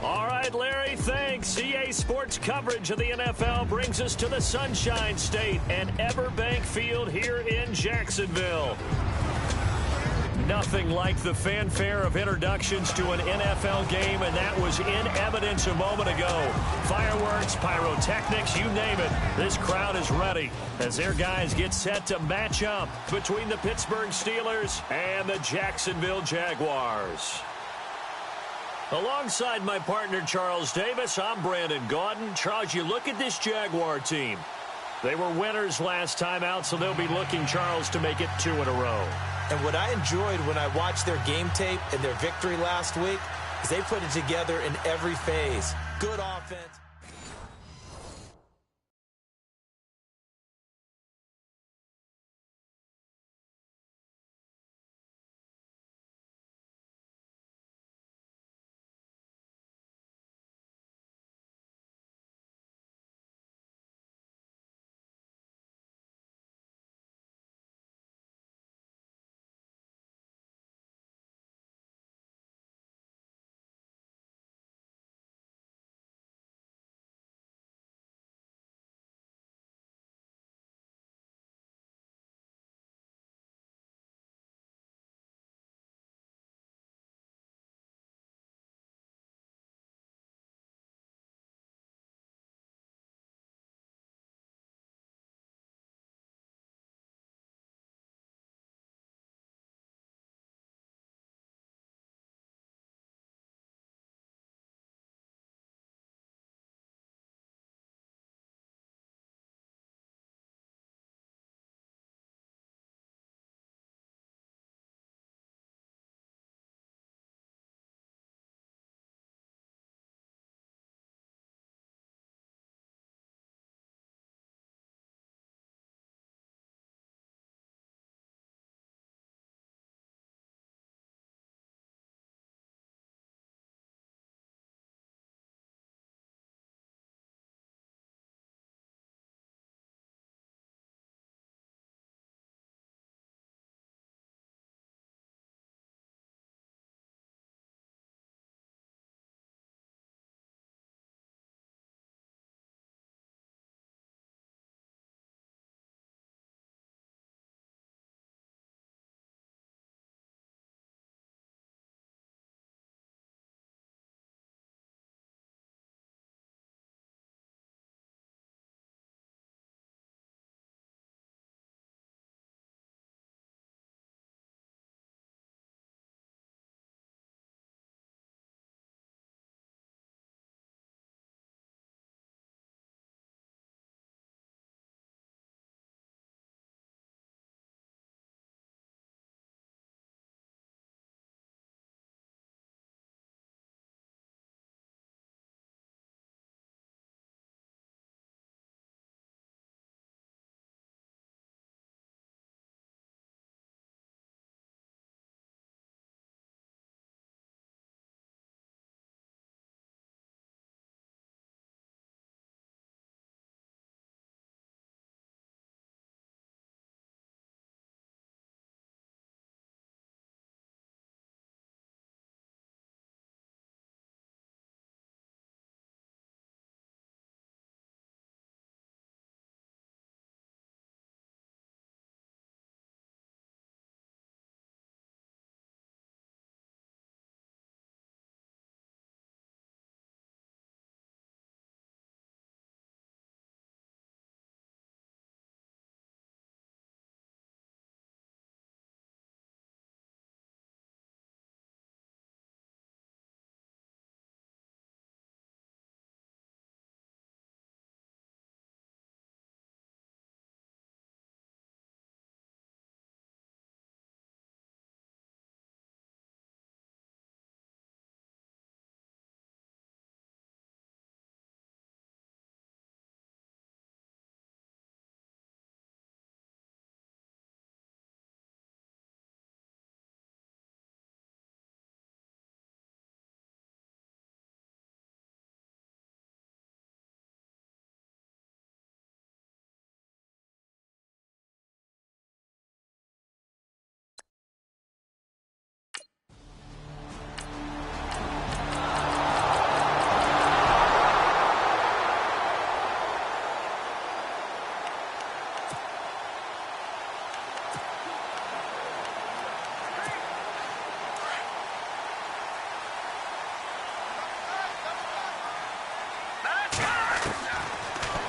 All right, Larry, thanks. EA Sports coverage of the NFL brings us to the Sunshine State and Everbank Field here in Jacksonville. Nothing like the fanfare of introductions to an NFL game, and that was in evidence a moment ago. Fireworks, pyrotechnics, you name it. This crowd is ready as their guys get set to match up between the Pittsburgh Steelers and the Jacksonville Jaguars. Alongside my partner, Charles Davis, I'm Brandon Gaudin. Charles, you look at this Jaguar team. They were winners last time out, so they'll be looking, Charles, to make it 2 in a row. And what I enjoyed when I watched their game tape and their victory last week is they put it together in every phase. Good offense.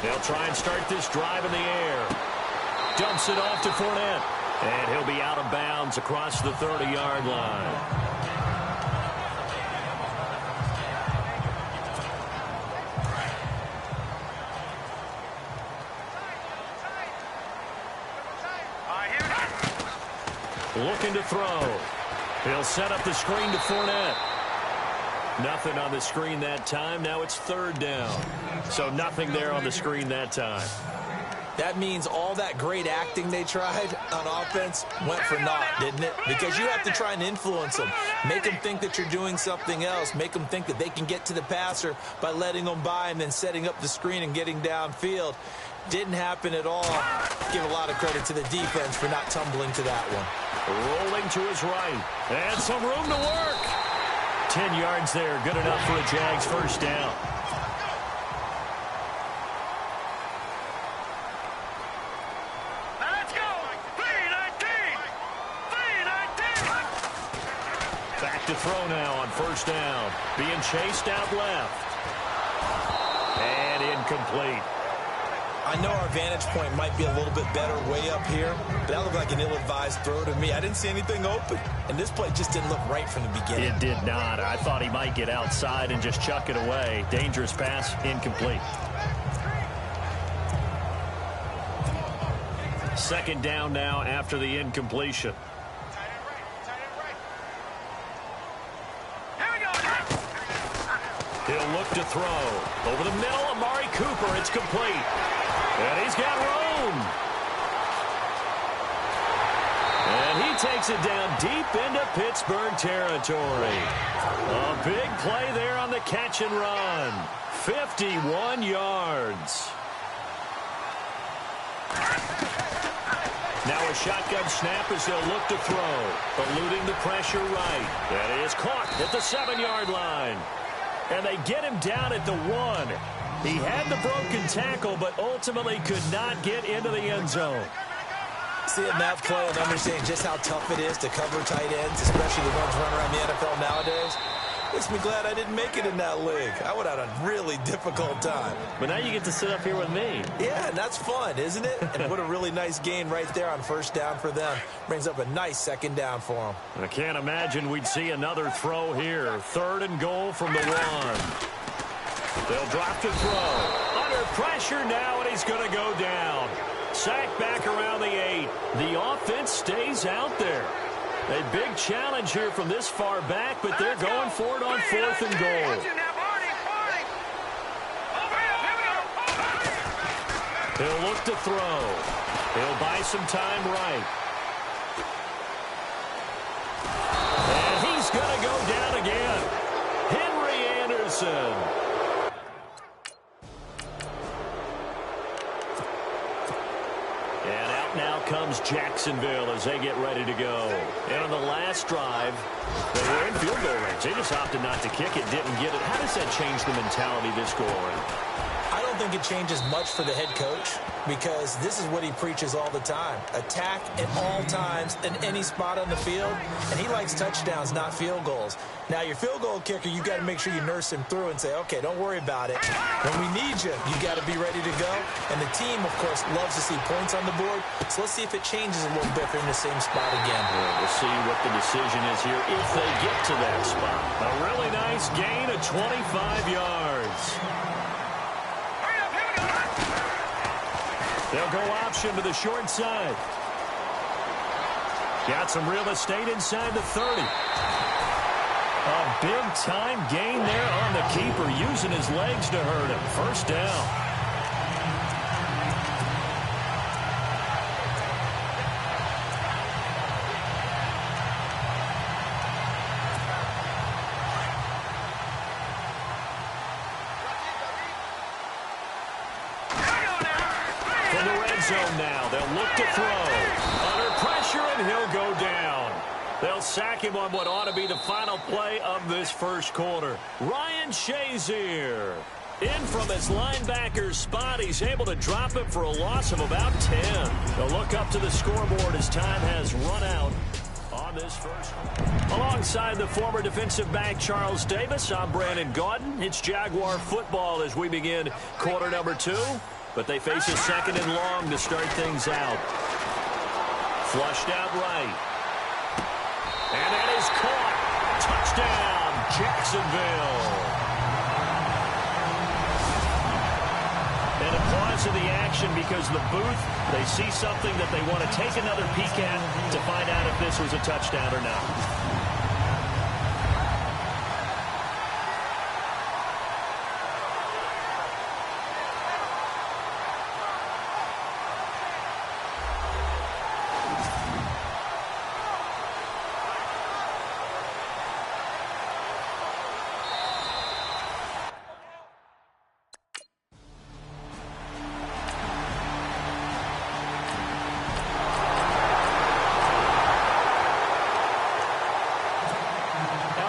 They'll try and start this drive in the air. Dumps it off to Fournette. And he'll be out of bounds across the 30-yard line. Looking to throw. He'll set up the screen to Fournette. Nothing on the screen that time. Now it's third down. So nothing there on the screen that time. That means all that great acting they tried on offense went for naught, didn't it? Because you have to try and influence them. Make them think that you're doing something else. Make them think that they can get to the passer by letting them by and then setting up the screen and getting downfield. Didn't happen at all. Give a lot of credit to the defense for not tumbling to that one. Rolling to his right. And some room to work. 10 yards there. Good enough for a Jags first down. Let's go. 3-19. Back to throw now on first down. Being chased out left. And incomplete. I know our vantage point might be a little bit better way up here, but that looked like an ill-advised throw to me. I didn't see anything open, and this play just didn't look right from the beginning. It did not. I thought he might get outside and just chuck it away. Dangerous pass, incomplete. Second down now after the incompletion. He'll look to throw. Over the middle, Amari Cooper. It's complete. And he's got room. And he takes it down deep into Pittsburgh territory. A big play there on the catch and run. 51 yards. Now a shotgun snap as they'll look to throw. Eluding the pressure right. That is caught at the 7-yard line. And they get him down at the 1. He had the broken tackle, but ultimately could not get into the end zone. Seeing that play and understanding just how tough it is to cover tight ends, especially the ones running around the NFL nowadays, makes me glad I didn't make it in that league. I would have had a really difficult time. But now you get to sit up here with me. Yeah, and that's fun, isn't it? And what a really nice gain right there on first down for them. Brings up a nice second down for them. I can't imagine we'd see another throw here. Third and goal from the 1. They'll drop to throw. Under pressure now, and he's going to go down. Sacked back around the 8. The offense stays out there. A big challenge here from this far back, but they're going for it on 4th and goal. He'll look to throw. He'll buy some time right. And he's going to go down again. Henry Anderson. And out now comes Jacksonville as they get ready to go. And on the last drive, they were in field goal range. They just opted not to kick it, didn't get it. How does that change the mentality this go around? I don't think it changes much for the head coach because this is what he preaches all the time. Attack at all times in any spot on the field, and he likes touchdowns, not field goals. Now, your field goal kicker, you got to make sure you nurse him through and say, okay, don't worry about it. When we need you, you got to be ready to go. And the team, of course, loves to see points on the board. So let's see if it changes a little bit if they're in the same spot again. Yeah, we'll see what the decision is here if they get to that spot. A really nice gain of 25 yards. They'll go option to the short side. Got some real estate inside the 30. A big-time gain there on the keeper, using his legs to hurt him. First down. From the red zone now, they'll look to throw. Under pressure, and he'll go down. They'll sack him on what ought to be the final play of this first quarter. Ryan Shazier in from his linebacker spot. He's able to drop it for a loss of about 10. They'll look up to the scoreboard as time has run out on this first. Alongside the former defensive back Charles Davis, I'm Brandon Gaudin. It's Jaguar football as we begin quarter number 2. but they face a 2nd and long to start things out. Flushed out right. And that is caught. Touchdown, Jacksonville. And a pause in the action because the booth, they see something that they want to take another peek at to find out if this was a touchdown or not.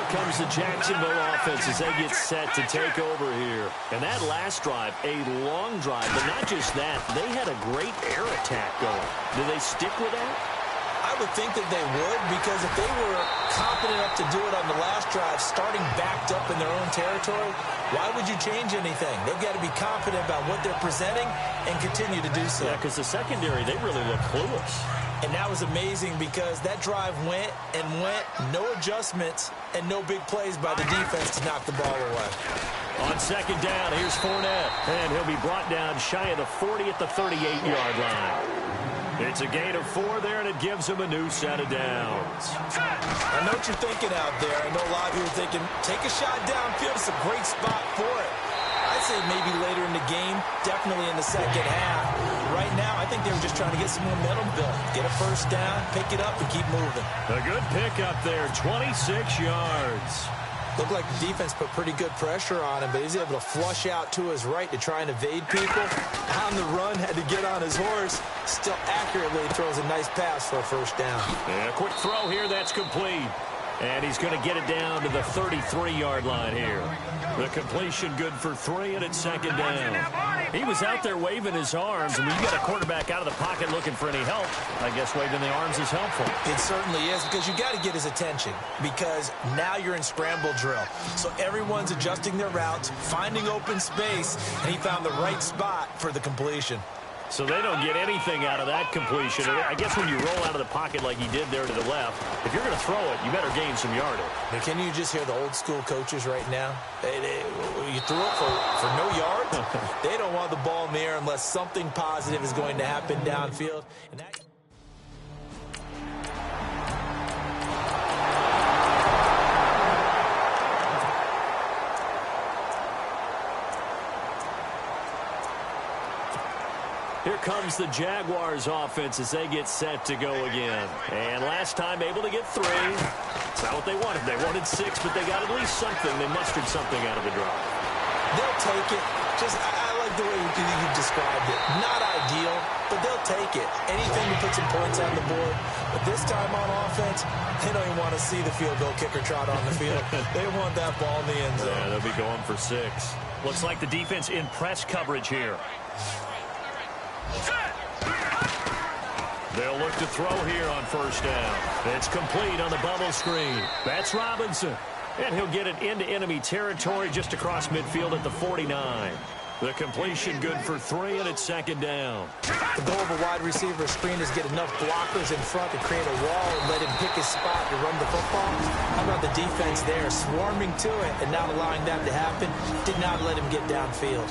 Comes the Jacksonville offense as they get set to take over here. And that last drive, a long drive, but not just that. They had a great air attack going. Do they stick with that? I would think that they would, because if they were confident enough to do it on the last drive, starting backed up in their own territory, why would you change anything? They've got to be confident about what they're presenting and continue to do so. Yeah, because the secondary, they really look clueless. And that was amazing because that drive went and went, no adjustments, and no big plays by the defense to knock the ball away. On 2nd down, here's Fournette, and he'll be brought down shy of the 40 at the 38-yard line. It's a gain of 4 there, and it gives him a new set of downs. I know what you're thinking out there. I know a lot of you are thinking, take a shot downfield. It's a great spot for it. I'd say maybe later in the game, definitely in the second half. Right now, I think they were just trying to get some momentum built. Get a first down, pick it up, and keep moving. A good pick up there, 26 yards. Looked like the defense put pretty good pressure on him, but he's able to flush out to his right to try and evade people. On the run, had to get on his horse. Still accurately throws a nice pass for a first down. Yeah, quick throw here, that's complete. And he's going to get it down to the 33-yard line here. The completion good for 3, and it's 2nd down. He was out there waving his arms, and when you got a quarterback out of the pocket looking for any help, I guess waving the arms is helpful. It certainly is, because you got to get his attention, because now you're in scramble drill. So everyone's adjusting their routes, finding open space, and he found the right spot for the completion. So they don't get anything out of that completion. I guess when you roll out of the pocket like he did there to the left, if you're going to throw it, you better gain some yardage. But can you just hear the old school coaches right now? You threw it for no yards? They don't want the ball in the air unless something positive is going to happen downfield. And that Here comes the Jaguars offense as they get set to go again. And last time able to get 3. It's not what they wanted. They wanted 6, but they got at least something. They mustered something out of the drive. They'll take it. I like the way you described it. Not ideal, but they'll take it. Anything to put some points on the board. But this time on offense, they don't even want to see the field goal kicker trot on the field. They want that ball in the end zone. Yeah, they'll be going for 6. Looks like the defense in press coverage here. They'll look to throw here on first down. It's complete on the bubble screen. That's Robinson. And he'll get it into enemy territory just across midfield at the 49. The completion good for 3, and it's 2nd down. The goal of a wide receiver screen is get enough blockers in front to create a wall and let him pick his spot to run the football. How about the defense there, swarming to it and not allowing that to happen? Did not let him get downfield.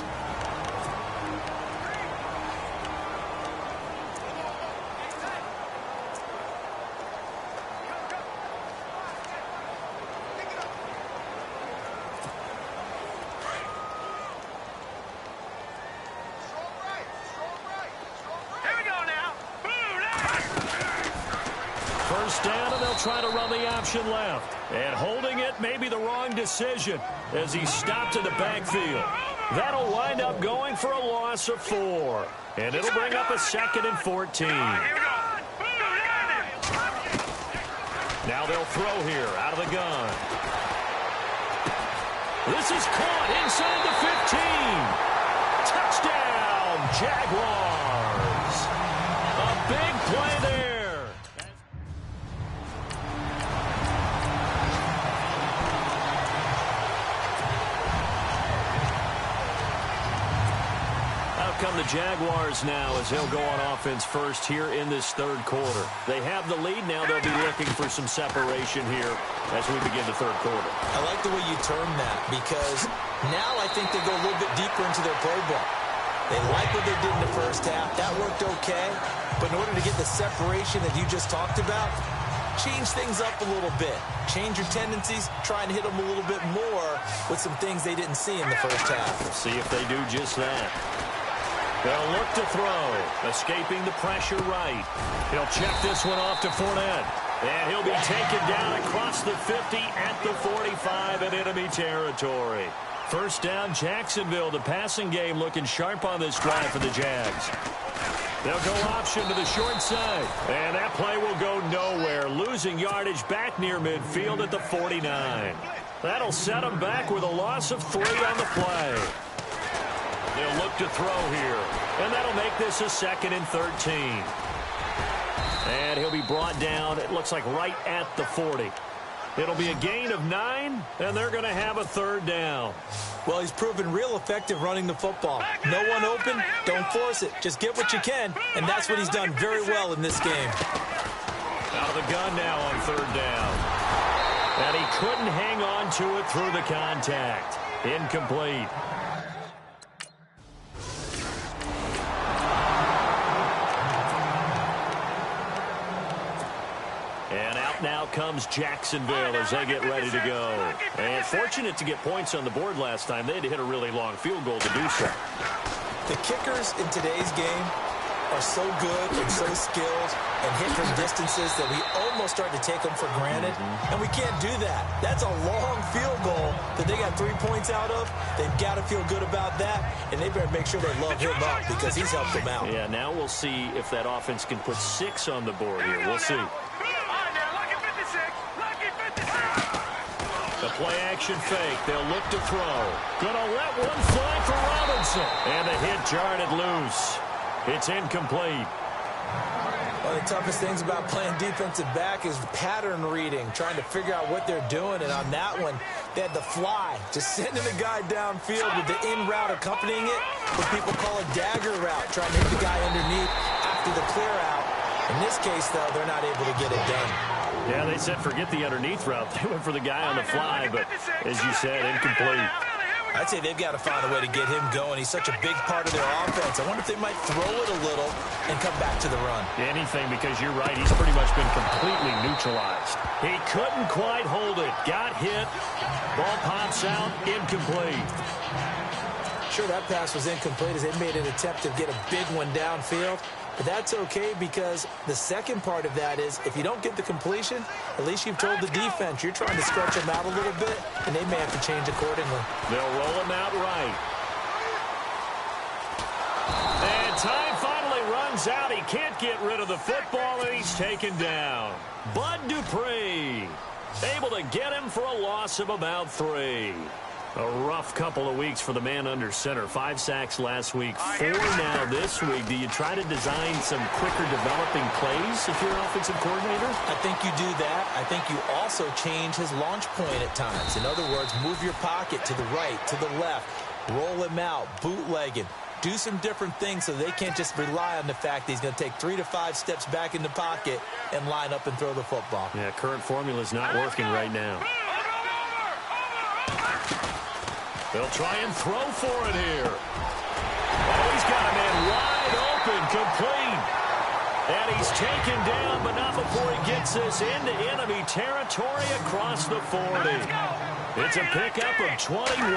Down, and they'll try to run the option left. And holding it may be the wrong decision as he stopped in the backfield. That'll wind up going for a loss of 4. And it'll bring up a 2nd and 14. Now they'll throw here out of the gun. This is caught inside the 15. Touchdown, Jaguars. A big play there. come the Jaguars now as they'll go on offense first here in this third quarter. They have the lead. Now they'll be looking for some separation here as we begin the third quarter. I like the way you term that because now I think they go a little bit deeper into their playbook. They like what they did in the first half. That worked okay. But in order to get the separation that you just talked about, change things up a little bit. Change your tendencies. Try and hit them a little bit more with some things they didn't see in the first half. We'll see if they do just that. They'll look to throw. Escaping the pressure right. He'll check this one off to Fournette. And he'll be taken down across the 50 at the 45 in enemy territory. First down, Jacksonville. The passing game looking sharp on this drive for the Jags. They'll go option to the short side. And that play will go nowhere. Losing yardage back near midfield at the 49. That'll set them back with a loss of 3 on the play. They'll look to throw here. And that'll make this a 2nd and 13. And he'll be brought down, it looks like right at the 40. It'll be a gain of 9, and they're going to have a 3rd down. Well, he's proven real effective running the football. No one open, don't force it. Just get what you can, and that's what he's done very well in this game. Out of the gun now on 3rd down. And he couldn't hang on to it through the contact. Incomplete. Now comes Jacksonville as they get ready to go. And fortunate to get points on the board last time. They had to hit a really long field goal to do so. The kickers in today's game are so good and so skilled and hit from distances that we almost start to take them for granted. And we can't do that. That's a long field goal that they got 3 points out of. They've got to feel good about that, and they better make sure they love him up because he's helped them out. Yeah, now we'll see if that offense can put 6 on the board here. We'll see. The play-action fake. They'll look to throw. Gonna let one fly for Robinson. And the hit jarred it loose. It's incomplete. One of the toughest things about playing defensive back is pattern reading, trying to figure out what they're doing. And on that one, they had the fly, just sending the guy downfield with the in route accompanying it, what people call a dagger route, trying to hit the guy underneath after the clear out. In this case, though, they're not able to get it done. Yeah, they said forget the underneath route. They went for the guy on the fly, but as you said, incomplete. I'd say they've got to find a way to get him going. He's such a big part of their offense. I wonder if they might throw it a little and come back to the run. Anything, because you're right. He's pretty much been completely neutralized. He couldn't quite hold it. Got hit. Ball pops out. Incomplete. Sure, that pass was incomplete as they made an attempt to get a big one downfield. But that's okay because the second part of that is if you don't get the completion, at least you've told the defense you're trying to stretch them out a little bit, and they may have to change accordingly. They'll roll him out right. And time finally runs out. He can't get rid of the football, and he's taken down. Bud Dupree able to get him for a loss of about 3. A rough couple of weeks for the man under center. 5 sacks last week, 4 now this week. Do you try to design some quicker developing plays if you're an offensive coordinator? I think you do that. I think you also change his launch point at times. In other words, move your pocket to the right, to the left, roll him out, bootleg him. Do some different things so they can't just rely on the fact that he's going to take 3 to 5 steps back in the pocket and line up and throw the football. Yeah, current formula is not working right now. They'll try and throw for it here. Oh, he's got a man wide open, complete. And he's taken down, but not before he gets this into enemy territory across the 40. It's a pickup of 21.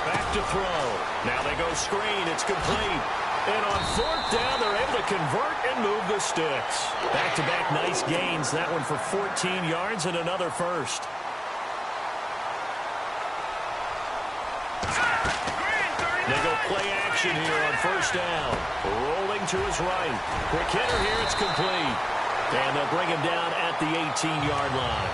Back to throw. Now they go screen. It's complete. And on 4th down, they're able to convert and move the sticks. Back-to-back nice gains. That one for 14 yards and another first. They go play action here on 1st down. Rolling to his right. Quick hitter here. It's complete. And they'll bring him down at the 18-yard line.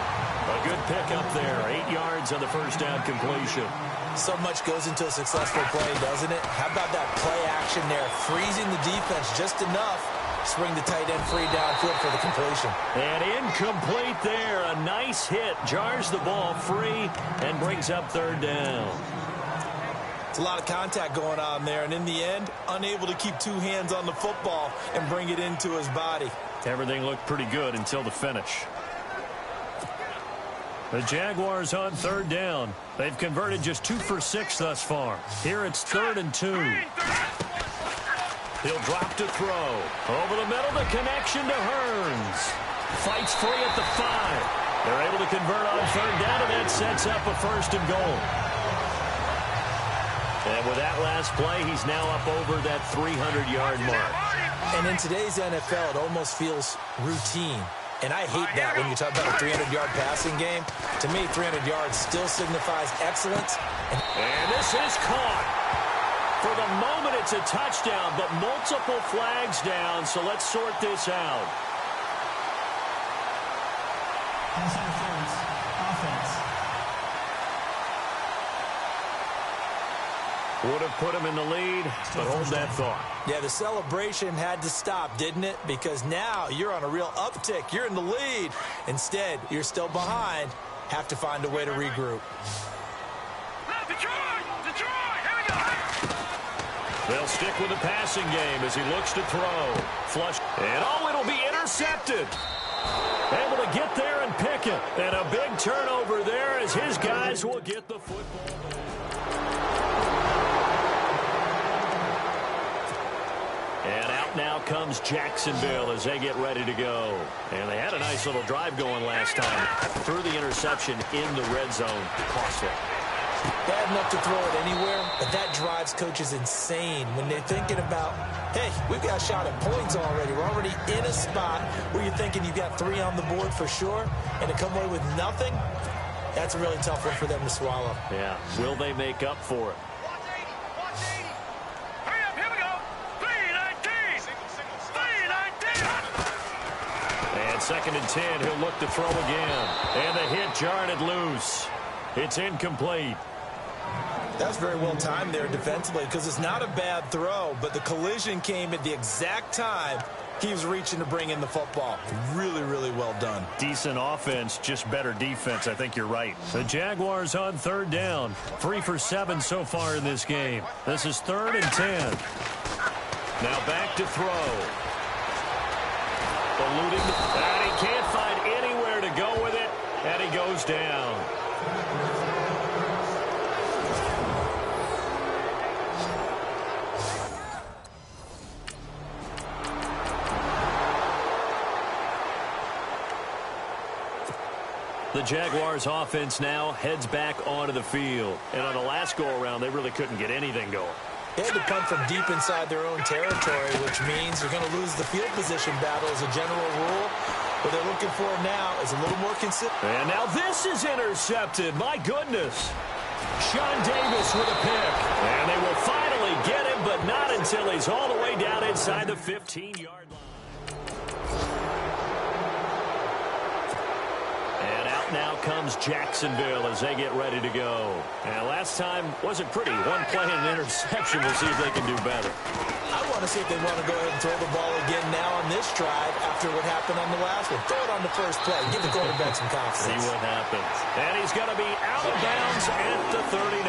A good pickup there. 8 yards on the 1st down completion. So much goes into a successful play, doesn't it? How about that play action there? Freezing the defense just enough. Swing the tight end free downfield for the completion. And incomplete there. A nice hit. Jars the ball free and brings up 3rd down. It's a lot of contact going on there, and in the end, unable to keep two hands on the football and bring it into his body. Everything looked pretty good until the finish. The Jaguars on third down. They've converted just 2 for 6 thus far. Here it's 3rd and 2. He'll drop to throw. Over the middle, the connection to Hearns. Fights free at the 5. They're able to convert on third down, and that sets up a 1st and goal. And with that last play, he's now up over that 300-yard mark. And in today's NFL, it almost feels routine. And I hate that when you talk about a 300-yard passing game. To me, 300 yards still signifies excellence. And this is caught. For the moment, it's a touchdown, but multiple flags down, so let's sort this out. Pass interference. Offense. Would have put him in the lead, but hold that thought. Yeah, the celebration had to stop, didn't it? Because now you're on a real uptick. You're in the lead. Instead, you're still behind. Have to find a way to regroup. Detroit, here we go. They'll stick with the passing game as he looks to throw. Flush. And it'll be intercepted. Able to get there and pick it. And a big turnover there as his guys will get the football. And out now comes Jacksonville as they get ready to go. And they had a nice little drive going last time. Threw the interception in the red zone. Costly. Bad enough to throw it anywhere, but that drives coaches insane when they're thinking about, hey, we've got a shot at points already. We're already in a spot where you're thinking you've got 3 on the board for sure, and to come away with nothing, that's a really tough one for them to swallow. Yeah. Will they make up for it? Hurry up, here we go. 3-19. 3-19. And 2nd and 10, he'll look to throw again. And the hit jarred it loose. It's incomplete. That's very well timed there defensively because it's not a bad throw, but the collision came at the exact time he was reaching to bring in the football. Really, really well done. Decent offense, just better defense. I think you're right. The Jaguars on third down. 3 for 7 so far in this game. This is 3rd and 10. Now back to throw. Eluding. And he can't find anywhere to go with it. And he goes down. The Jaguars offense now heads back onto the field. And on the last go-around, they really couldn't get anything going. They had to punt from deep inside their own territory, which means they're going to lose the field position battle as a general rule. What they're looking for now is a little more consistent. And now this is intercepted. My goodness. Sean Davis with a pick. And they will finally get him, but not until he's all the way down inside the 15-yard line. And out now comes Jacksonville as they get ready to go. And last time wasn't pretty. 1 play and an interception. We'll see if they can do better. I want to see if they want to go ahead and throw the ball again now on this drive after what happened on the last one. Throw it on the first play. Give the quarterback some confidence. See what happens. And he's going to be out of bounds at the 39.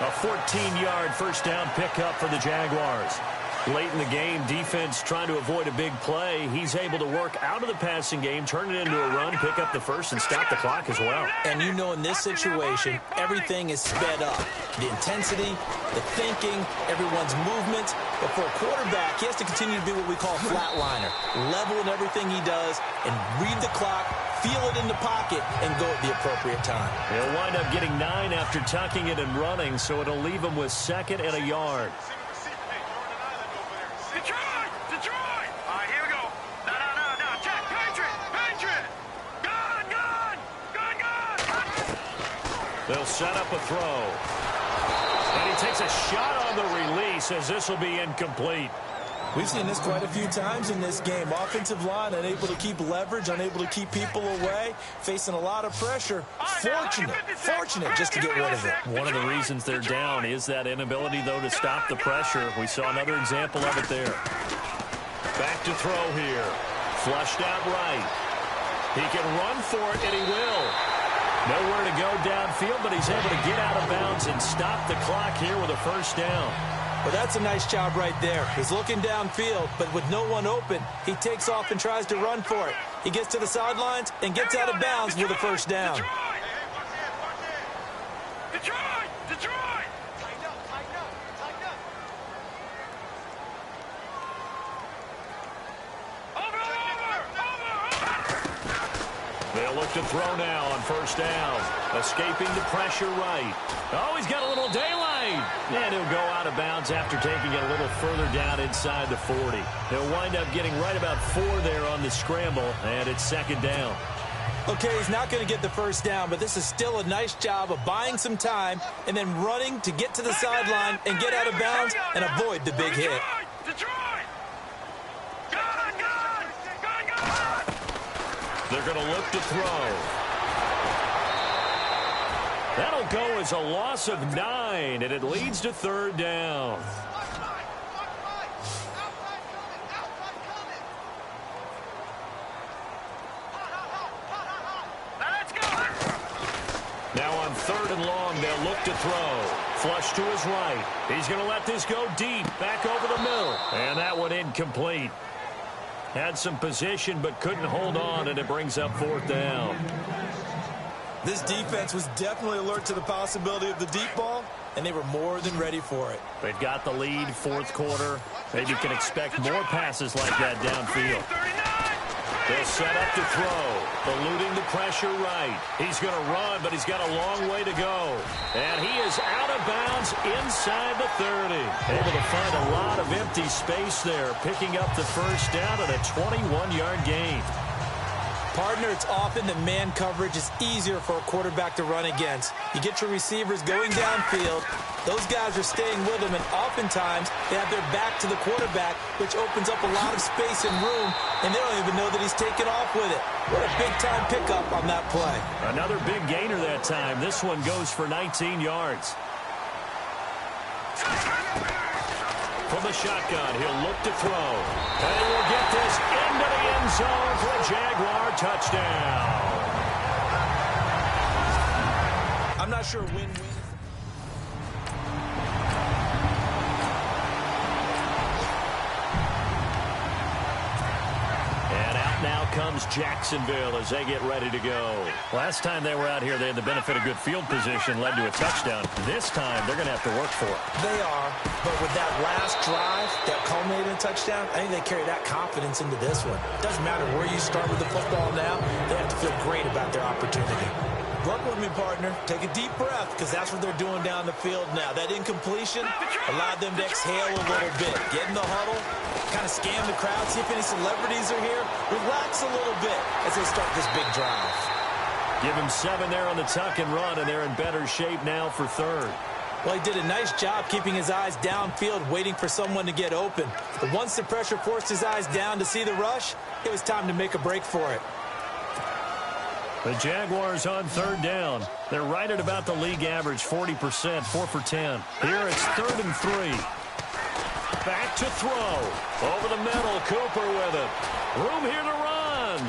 A 14-yard first down pickup for the Jaguars. Late in the game, defense trying to avoid a big play. He's able to work out of the passing game, turn it into a run, pick up the first, and stop the clock as well. And you know in this situation, everything is sped up. The intensity, the thinking, everyone's movement. But for a quarterback, he has to continue to be what we call a flatliner. Level in everything he does and read the clock, feel it in the pocket, and go at the appropriate time. He'll wind up getting 9 after tucking it and running, so it'll leave him with 2nd and a yard. Detroit. All right, here we go. No. Check. Patriot. Gun. They'll set up a throw. And he takes a shot on the release as this will be incomplete. We've seen this quite a few times in this game. Offensive line unable to keep leverage, unable to keep people away, facing a lot of pressure. Fortunate just to get rid of it. One of the reasons they're down is that inability, though, to stop the pressure. We saw another example of it there. Back to throw here. Flushed out right. He can run for it, and he will. Nowhere to go downfield, but he's able to get out of bounds and stop the clock here with a first down. Well, that's a nice job right there. He's looking downfield, but with no one open, he takes off and tries to run for it. He gets to the sidelines and gets out of bounds with a first down. Detroit! Detroit! Tighten up, tighten up, tighten up. They'll look to throw now on first down. Escaping the pressure right. Oh, he's got a little daylight. And he'll go out of bounds after taking it a little further down inside the 40. He'll wind up getting right about 4 there on the scramble, and it's second down. Okay, he's not going to get the first down, but this is still a nice job of buying some time and then running to get to the sideline and get out of bounds and avoid the big hit. Detroit! God! They're going to look to throw. That'll go as a loss of 9, and it leads to third down. Now on third and long, they'll look to throw. Flush to his right. He's going to let this go deep, back over the middle. And that one incomplete. Had some position, but couldn't hold on, and it brings up fourth down. This defense was definitely alert to the possibility of the deep ball, and they were more than ready for it. They've got the lead, fourth quarter. Maybe can expect more passes like that downfield. They'll set up to throw, eluding the pressure right. He's going to run, but he's got a long way to go. And he is out of bounds inside the 30. Able to find a lot of empty space there, picking up the first down at a 21-yard gain. Partner, it's often that man coverage is easier for a quarterback to run against. You get your receivers going downfield. Those guys are staying with him, and oftentimes they have their back to the quarterback, which opens up a lot of space and room, and they don't even know that he's taken off with it. What a big-time pickup on that play. Another big gainer that time. This one goes for 19 yards. From the shotgun, he'll look to throw. And he will get this into the end zone for a Jaguar touchdown. I'm not sure win-win. Now comes Jacksonville as they get ready to go. Last time they were out here, they had the benefit of good field position, led to a touchdown. This time, they're going to have to work for it. They are, but with that last drive that culminated in a touchdown, I think they carry that confidence into this one. It doesn't matter where you start with the football now, they have to feel great about their opportunity. Work with me, partner. Take a deep breath, because that's what they're doing down the field now. That incompletion allowed them to exhale a little bit. Get in the huddle, kind of scan the crowd, see if any celebrities are here. Relax a little bit as they start this big drive. Give him 7 there on the tuck and run, and they're in better shape now for third. Well, he did a nice job keeping his eyes downfield, waiting for someone to get open. But once the pressure forced his eyes down to see the rush, it was time to make a break for it. The Jaguars on third down. They're right at about the league average, 40%, 4 for 10. Here it's 3rd and 3. Back to throw. Over the middle, Cooper with it. Room here to run.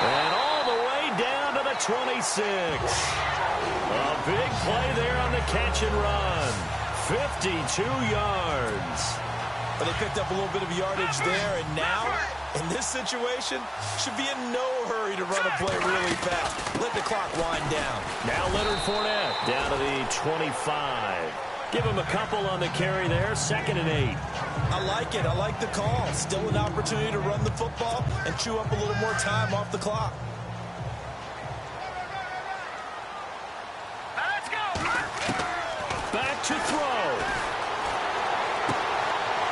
And all the way down to the 26. A big play there on the catch and run. 52 yards. But they picked up a little bit of yardage there, and now, in this situation, should be in no hurry to run a play really fast. Let the clock wind down. Now Leonard Fournette down to the 25. Give him a couple on the carry there, 2nd and 8. I like it. I like the call. Still an opportunity to run the football and chew up a little more time off the clock. Let's go! Back to throw.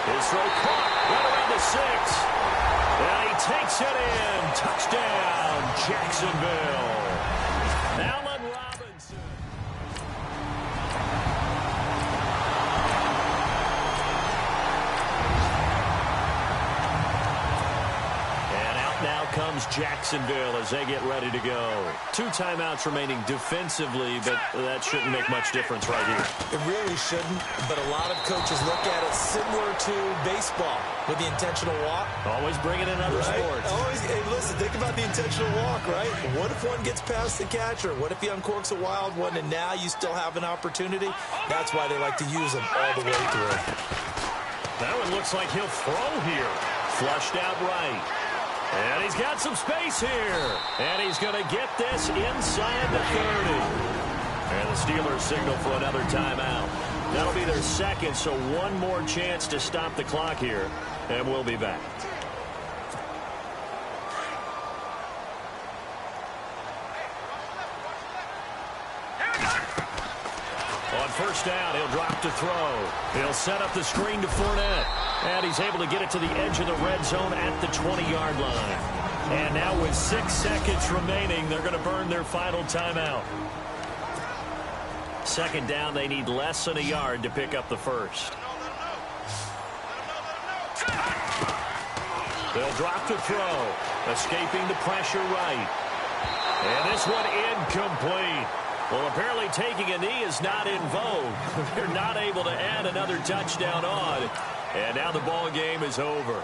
His throw caught right around the 6. And he takes it in. Touchdown, Jacksonville. Allen Robinson. And out now comes comes Jacksonville as they get ready to go. 2 timeouts remaining defensively, but that shouldn't make much difference right here. It really shouldn't, but a lot of coaches look at it similar to baseball with the intentional walk. Always bringing in other sports. Always, hey, listen, think about the intentional walk, right? What if one gets past the catcher? What if he uncorks a wild one and now you still have an opportunity? That's why they like to use them all the way through. That one looks like he'll throw here. Flushed out right. And he's got some space here. And he's going to get this inside the 30. And the Steelers signal for another timeout. That'll be their second, so one more chance to stop the clock here. And we'll be back. On first down, he'll drop to throw. He'll set up the screen to Fournette. And he's able to get it to the edge of the red zone at the 20-yard line. And now with 6 seconds remaining, they're going to burn their final timeout. Second down, they need less than a yard to pick up the first. They'll drop to throw. Escaping the pressure right. And this one incomplete. Well, apparently taking a knee is not in vogue. They're not able to add another touchdown on. And now the ball game is over.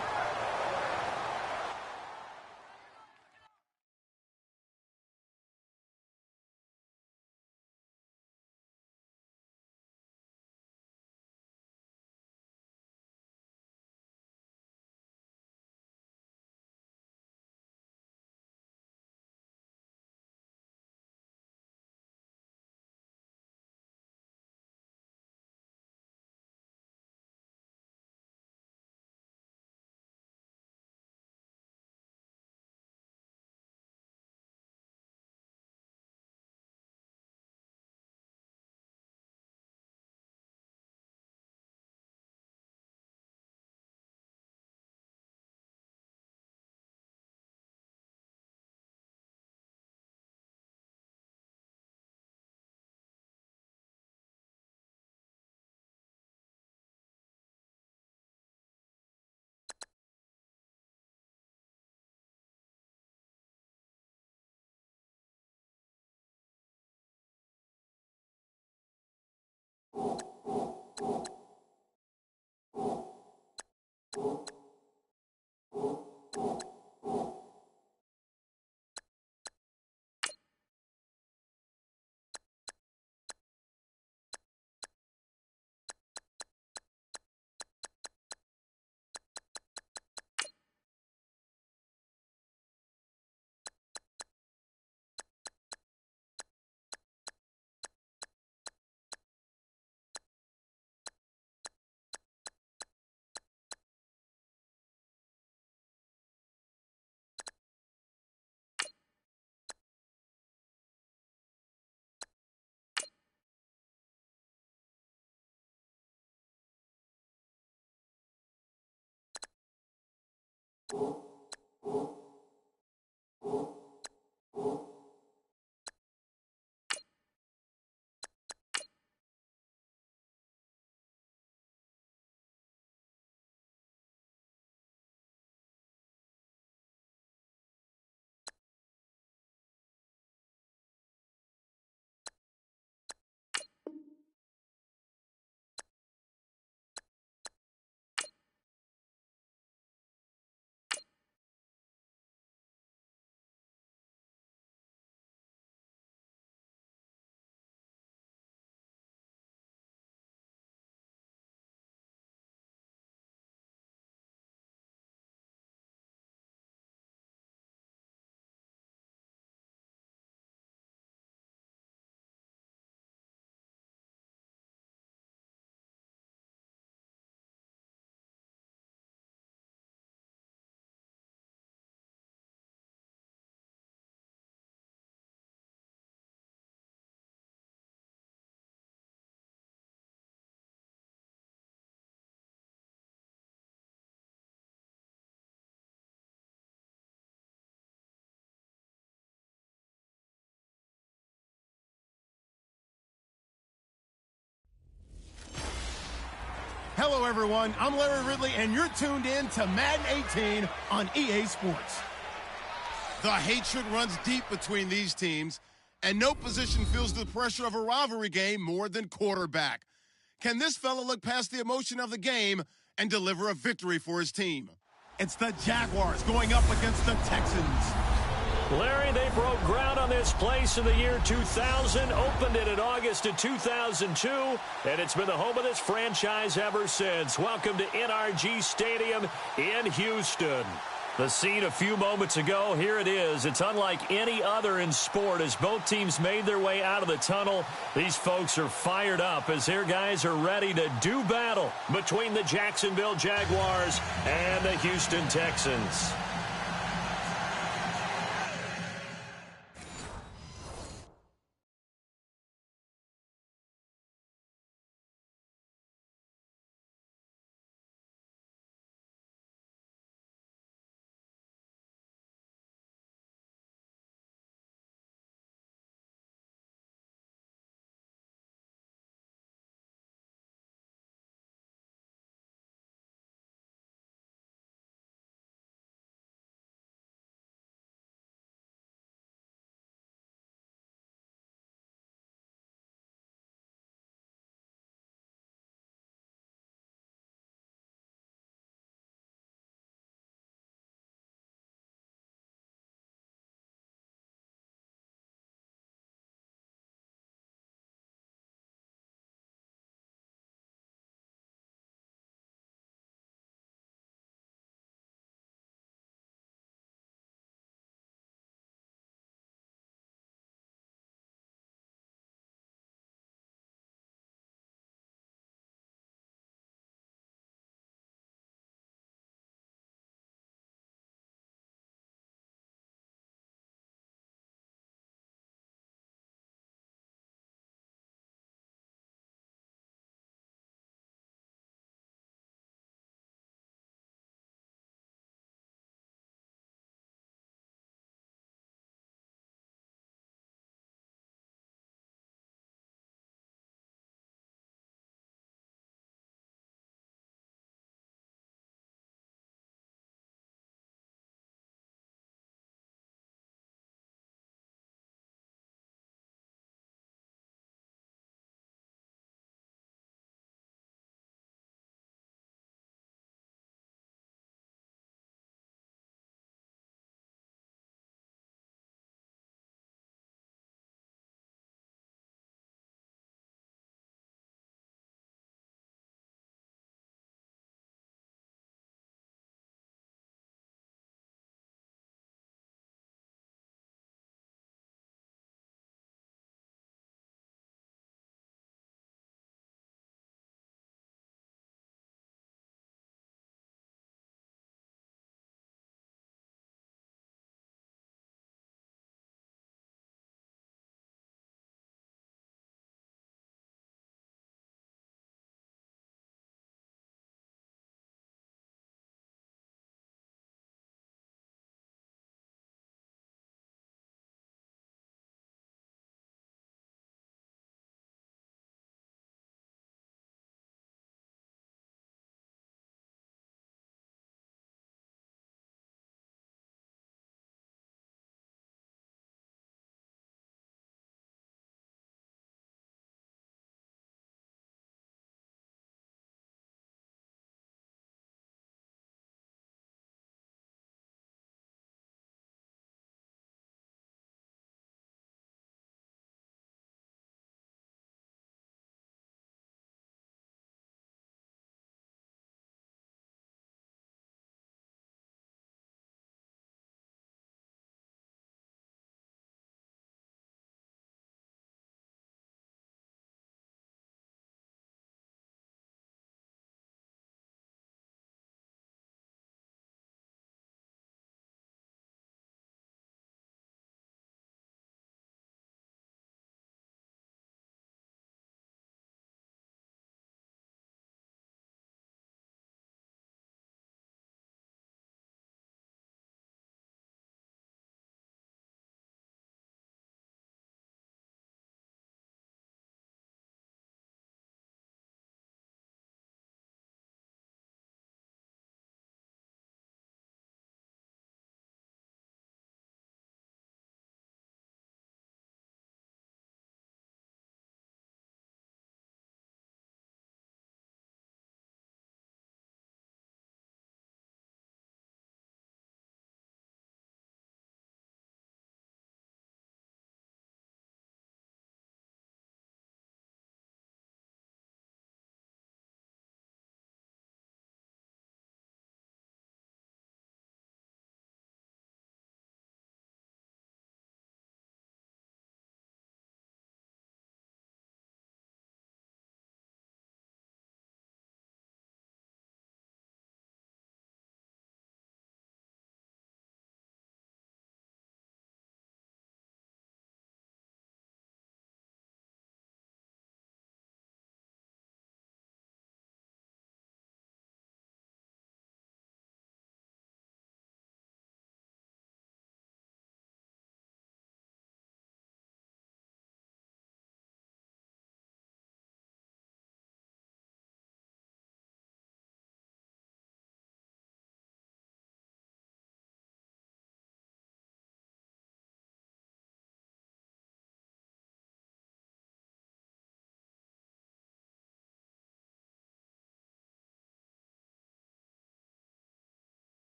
Hello, everyone. I'm Larry Ridley, and you're tuned in to Madden 18 on EA Sports. The hatred runs deep between these teams, and no position feels the pressure of a rivalry game more than quarterback. Can this fella look past the emotion of the game and deliver a victory for his team? It's the Jaguars going up against the Texans. Larry, they broke ground on this place in the year 2000, opened it in August of 2002, and it's been the home of this franchise ever since. Welcome to NRG Stadium in Houston. The scene a few moments ago, here it is. It's unlike any other in sport as both teams made their way out of the tunnel. These folks are fired up as their guys are ready to do battle between the Jacksonville Jaguars and the Houston Texans.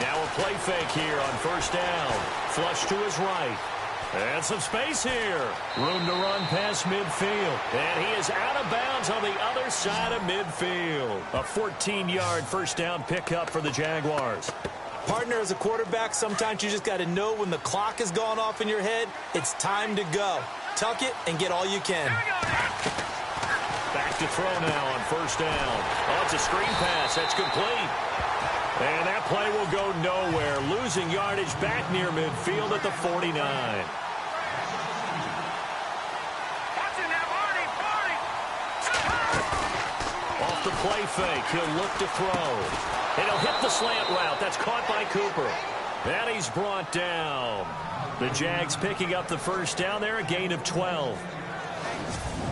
Now a play fake here on first down. Flush to his right. And some space here. Room to run past midfield. And he is out of bounds on the other side of midfield. A 14-yard first down pickup for the Jaguars. Partner, as a quarterback, sometimes you just got to know when the clock has gone off in your head, it's time to go. Tuck it and get all you can. Back to throw now on first down. Oh, it's a screen pass. That's complete. And that play will go nowhere. Losing yardage back near midfield at the 49. Off the play fake. He'll look to throw. And he'll hit the slant route. That's caught by Cooper. And he's brought down. The Jags picking up the first down there, a gain of 12.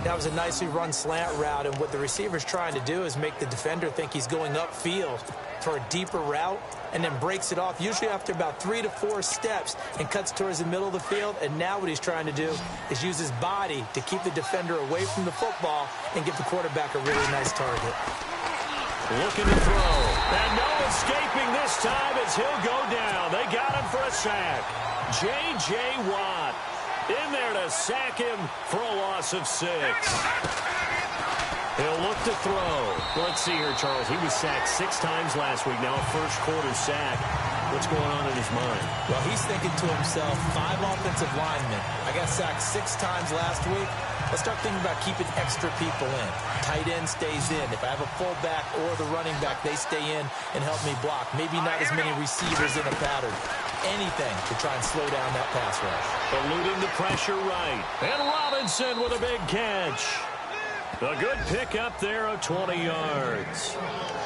That was a nicely run slant route, and what the receiver's trying to do is make the defender think he's going upfield for a deeper route, and then breaks it off, usually after about 3 to 4 steps, and cuts towards the middle of the field. And now what he's trying to do is use his body to keep the defender away from the football and give the quarterback a really nice target. Looking to throw. And no escaping this time as he'll go down. They got him for a sack. J.J. Watt in there to sack him for a loss of 6. He'll look to throw. Let's see here, Charles. He was sacked 6 times last week. Now a first quarter sack. What's going on in his mind? Well, he's thinking to himself, 5 offensive linemen. I got sacked 6 times last week. Let's start thinking about keeping extra people in. Tight end stays in. If I have a fullback or the running back, they stay in and help me block. Maybe not as many receivers in a pattern. Anything to try and slow down that pass rush. Eluding the pressure right. And Robinson with a big catch. A good pickup there of 20 yards.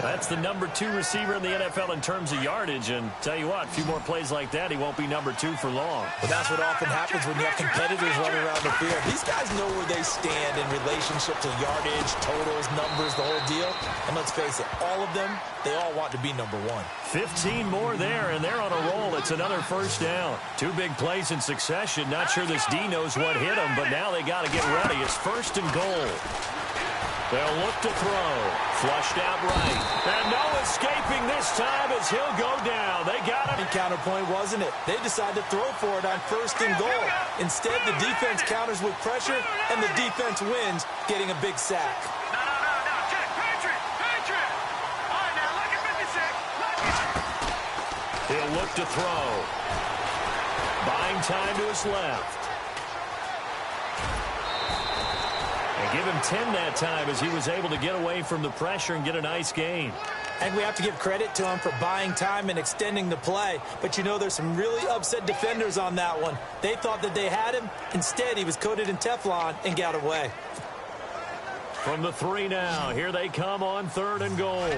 That's the number 2 receiver in the NFL in terms of yardage. And tell you what, a few more plays like that, he won't be number 2 for long. But that's what often happens when you have competitors running around the field. These guys know where they stand in relationship to yardage, totals, numbers, the whole deal. And let's face it, all of them, they all want to be number 1. 15 more there, and they're on a roll. It's another first down. 2 big plays in succession. Not sure this D knows what hit him, but now they got to get ready. It's first and goal. They'll look to throw. Flushed out right. And no escaping this time as he'll go down. They got him. Counterpoint, wasn't it? They decided to throw for it on first and goal. Instead, the defense counters with pressure, and the defense wins, getting a big sack. No. Check. Patriot. All right, now, look at 56. He'll look to throw. Buying time to his left. And give him 10 that time as he was able to get away from the pressure and get a nice gain. And we have to give credit to him for buying time and extending the play. But, you know, there's some really upset defenders on that one. They thought that they had him. Instead, he was coated in Teflon and got away. From the 3 now. Here they come on 3rd and goal. All right,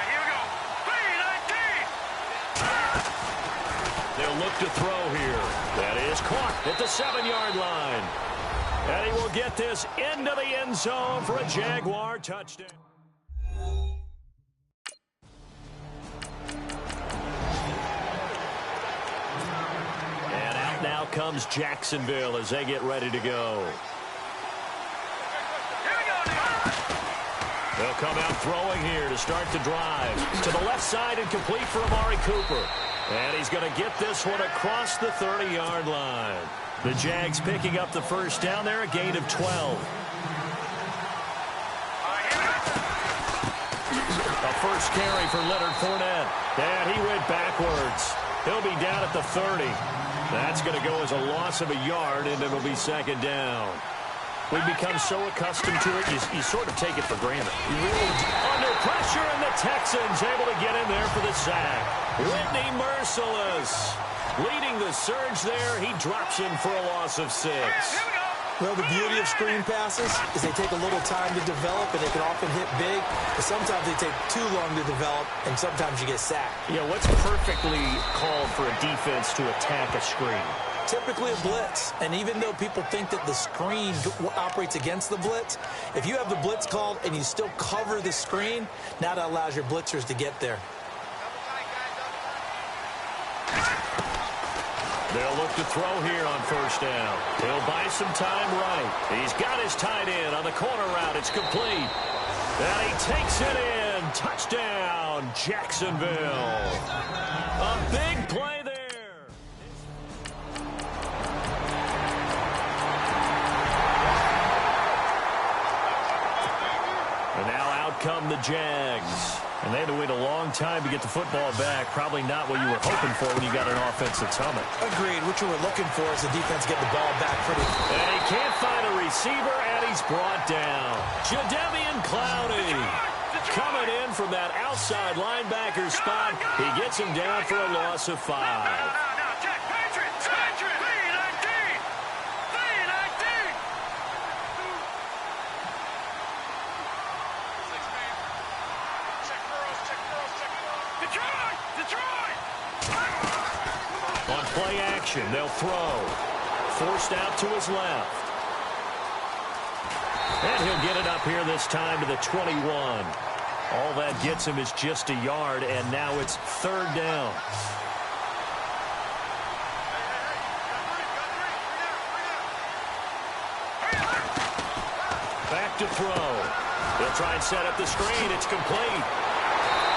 here we go. 3-19. They'll look to throw here. That is caught at the 7-yard line. And he will get this into the end zone for a Jaguar touchdown. And out now comes Jacksonville as they get ready to go. They'll come out throwing here to start the drive. To the left side and complete for Amari Cooper. And he's going to get this one across the 30-yard line. The Jags picking up the first down there, a gain of 12. A first carry for Leonard Fournette. And he went backwards. He'll be down at the 30. That's going to go as a loss of a yard, and it'll be second down. We've become so accustomed to it, you sort of take it for granted. Under pressure, and the Texans able to get in there for the sack. Whitney Merciless leading the surge there. He drops him for a loss of 6. Well, the beauty of screen passes is they take a little time to develop, and they can often hit big. But sometimes they take too long to develop, and sometimes you get sacked. Yeah, what's perfectly called for a defense to attack a screen? Typically a blitz, and even though people think that the screen operates against the blitz, if you have the blitz called and you still cover the screen, now that allows your blitzers to get there. They'll look to throw here on first down. He'll buy some time right. He's got his tight end on the corner route. It's complete. And he takes it in. Touchdown. touchdown, Jacksonville. A big play there. And now out come the Jags. And they had to wait a long time to get the football back. Probably not what you were hoping for when you got an offense that's humming. Agreed. What you were looking for is the defense get the ball back pretty. And he can't find a receiver, and he's brought down. Jadeveon Clowney coming in from that outside linebacker spot. He gets him down for a loss of 5. On play action, they'll throw. Forced out to his left. And he'll get it up here this time to the 21. All that gets him is just a yard, and now it's 3rd down. Back to throw. He'll try and set up the screen. It's complete.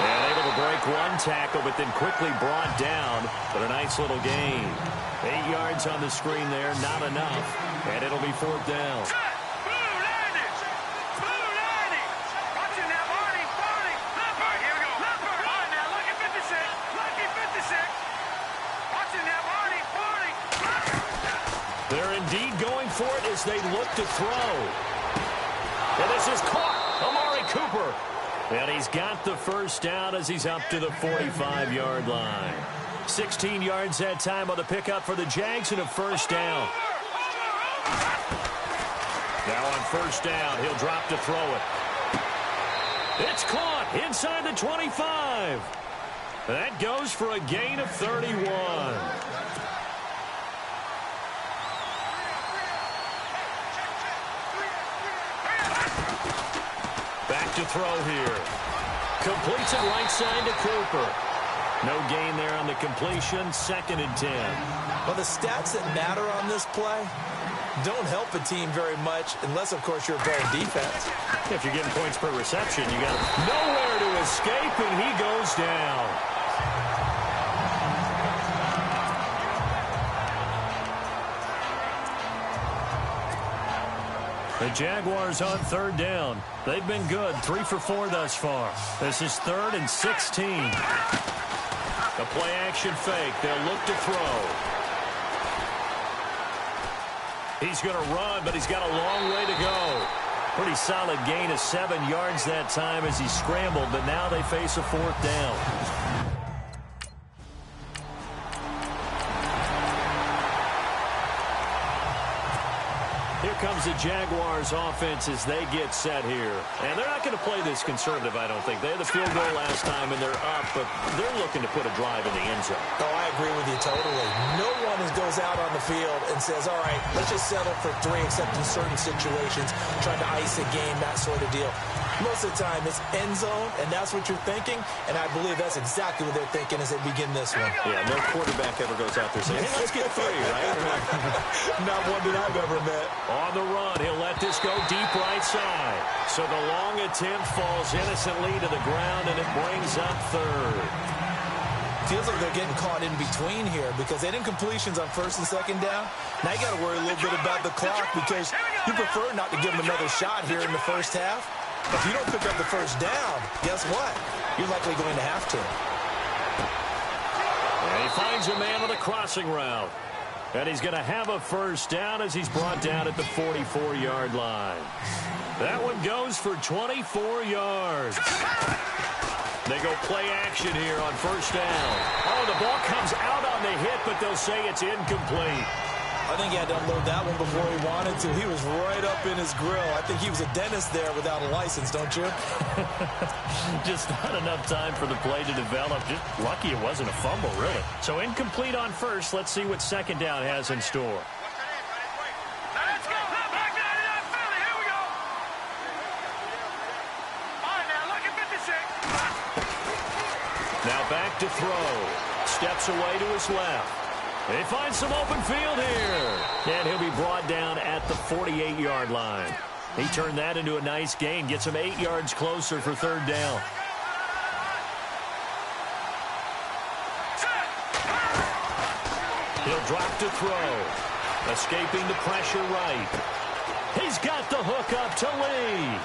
And able to break one tackle, but then quickly brought down. But a nice little gain. 8 yards on the screen there, not enough. And it'll be 4th down. They're indeed going for it as they look to throw. And this is caught. Amari Cooper. And he's got the 1st down as he's up to the 45-yard line. 16 yards that time on the pickup for the Jags and a 1st down. Now on 1st down, he'll drop to throw it. It's caught inside the 25. That goes for a gain of 31. Back to throw here. Completes it right side to Cooper. No gain there on the completion. 2nd and 10. Well, the stats that matter on this play don't help a team very much unless, of course, you're playing defense. If you're getting points per reception, you got nowhere to escape, and he goes down. The Jaguars on 3rd down. They've been good, 3 for 4 thus far. This is 3rd and 16. The play action fake. They'll look to throw. He's going to run, but he's got a long way to go. Pretty solid gain of 7 yards that time as he scrambled, but now they face a 4th down. Here comes the Jaguars offense as they get set here. And they're not going to play this conservative, I don't think. They had the field goal last time, and they're up, but they're looking to put a drive in the end zone. Oh, I agree with you totally. No one goes out on the field and says, all right, let's just settle for 3, except in certain situations, trying to ice a game, that sort of deal. Most of the time, it's end zone, and that's what you're thinking, and I believe that's exactly what they're thinking as they begin this one. Yeah, no quarterback ever goes out there saying, hey, let's get 3, right? Not one that I've ever met. On the run, he'll let this go deep right side. So the long attempt falls innocently to the ground, and it brings up 3rd. Feels like they're getting caught in between here because they didn't completions on 1st and 2nd down. Now you got to worry a little bit about the clock because you prefer not to give them another shot here in the 1st half. If you don't pick up the 1st down, guess what? You're likely going to have to. And he finds a man with a crossing route. And he's going to have a 1st down as he's brought down at the 44-yard line. That one goes for 24 yards. They go play action here on 1st down. Oh, the ball comes out on the hit, but they'll say it's incomplete. I think he had to unload that one before he wanted to. He was right up in his grill. I think he was a dentist there without a license, don't you? Just not enough time for the play to develop. Just lucky it wasn't a fumble, really. So incomplete on 1st. Let's see what 2nd down has in store. Let's go. Back down to that Philly. Here we go. All right, now look at 56. Now back to throw. Steps away to his left. They find some open field here. And he'll be brought down at the 48-yard line. He turned that into a nice gain. Gets him 8 yards closer for 3rd down. drop to throw. Escaping the pressure right. He's got the hook up to Lee.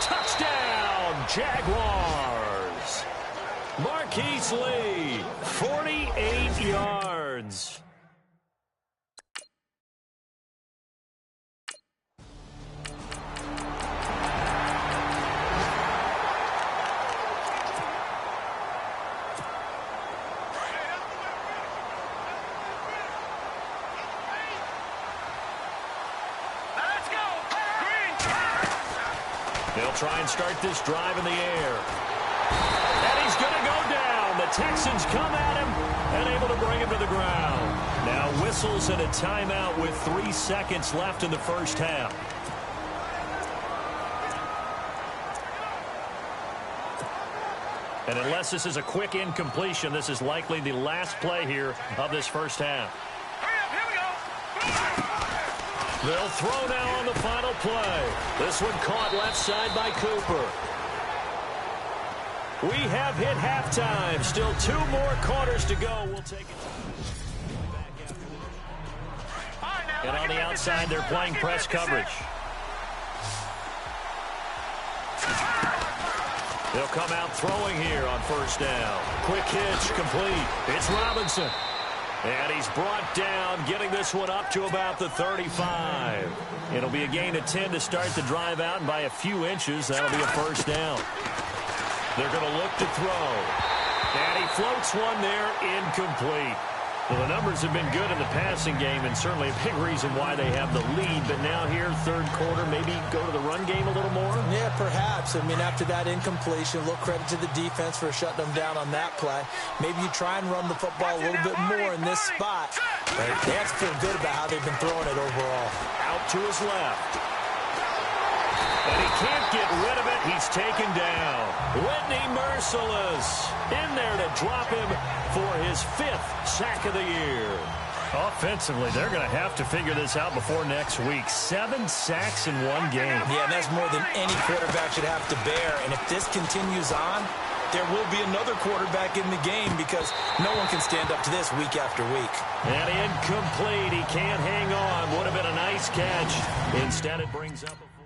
Touchdown, Jaguars. Marquise Lee, 48 yards. They'll try and start this drive in the air. And he's going to go down. The Texans come at him and able to bring him to the ground. Now whistles and a timeout with 3 seconds left in the first half. And unless this is a quick incompletion, this is likely the last play here of this first half. They'll throw now on the final play. This one caught left side by Cooper. We have hit halftime. Still 2 more quarters to go. We'll take it. And on the outside, they're playing press coverage. They'll come out throwing here on first down. Quick hitch, complete. It's Robinson. And he's brought down, getting this one up to about the 35. It'll be a gain of 10 to start the drive out, and by a few inches, that'll be a first down. They're going to look to throw. And he floats one there, incomplete. Well, the numbers have been good in the passing game, and certainly a big reason why they have the lead. But now here, third quarter, maybe go to the run game a little more? Yeah, perhaps. I mean, after that incompletion, a little credit to the defense for shutting them down on that play. Maybe you try and run the football a little bit more in this spot. But they have to feel good about how they've been throwing it overall. Out to his left. And he can't get rid of it. He's taken down. Whitney Merciless in there to drop him for his 5th sack of the year. Offensively, they're going to have to figure this out before next week. 7 sacks in one game. Yeah, and that's more than any quarterback should have to bear. And if this continues on, there will be another quarterback in the game because no one can stand up to this week after week. And incomplete. He can't hang on. Would have been a nice catch. Instead, it brings up a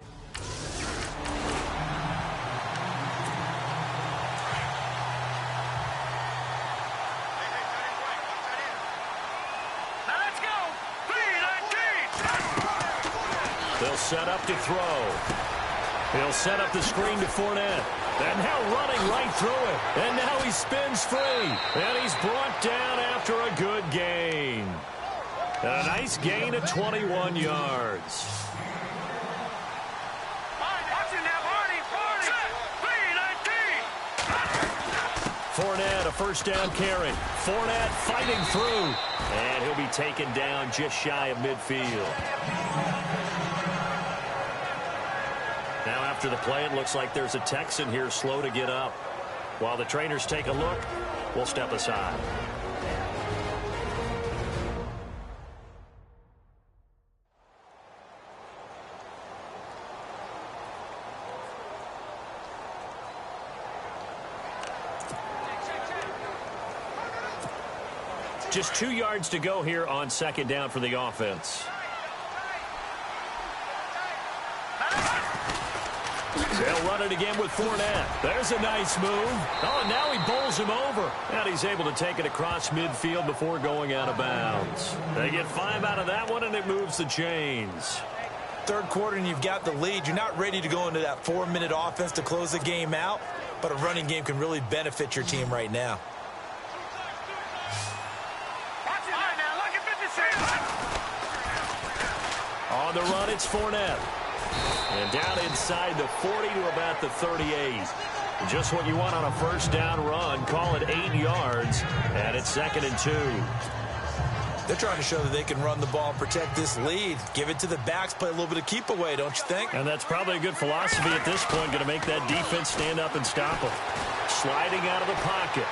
They'll set up to throw. He'll set up the screen to Fournette. And now running right through it. And now he spins free. And he's brought down after a good gain. And a nice gain of 21 yards. Fournette, a first down carry. Fournette fighting through. And he'll be taken down just shy of midfield. Now after the play, it looks like there's a Texan here slow to get up. While the trainers take a look, we'll step aside. Just 2 yards to go here on second down for the offense. They'll run it again with Fournette. There's a nice move. Oh, now he bowls him over. And he's able to take it across midfield before going out of bounds. They get 5 out of that one, and it moves the chains. Third quarter, and you've got the lead. You're not ready to go into that 4-minute offense to close the game out, but a running game can really benefit your team right now. On the run, it's Fournette. And down inside the 40 to about the 38. Just what you want on a first down run. Call it 8 yards. And it's 2nd and 2. They're trying to show that they can run the ball, protect this lead. Give it to the backs, play a little bit of keep away, don't you think? And that's probably a good philosophy at this point. Going to make that defense stand up and stop them. Sliding out of the pocket.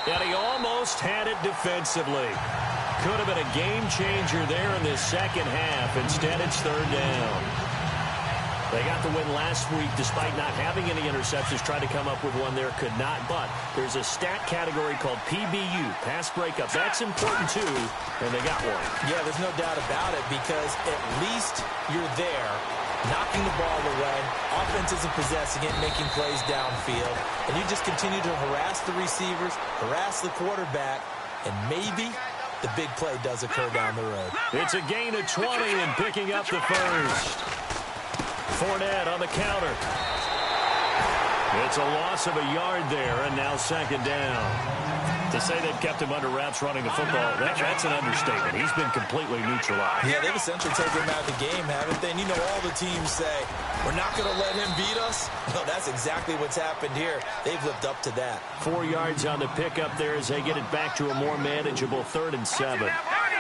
And he almost had it defensively. Could have been a game changer there in this second half. Instead, it's 3rd down. They got the win last week despite not having any interceptions. Tried to come up with one there, could not. But there's a stat category called PBU, pass breakup. That's important too, and they got one. Yeah, there's no doubt about it because at least you're there, knocking the ball away, offense isn't possessing it, making plays downfield, and you just continue to harass the receivers, harass the quarterback, and maybe the big play does occur down the road. It's a gain of 20 and picking up the first. Fournette on the counter. It's a loss of a yard there, and now second down. To say they've kept him under wraps running the football, that's an understatement. He's been completely neutralized. Yeah, they've essentially taken him out of the game, haven't they? And you know all the teams say, we're not going to let him beat us. Well, that's exactly what's happened here. They've lived up to that. 4 yards on the pickup there as they get it back to a more manageable 3rd and 7.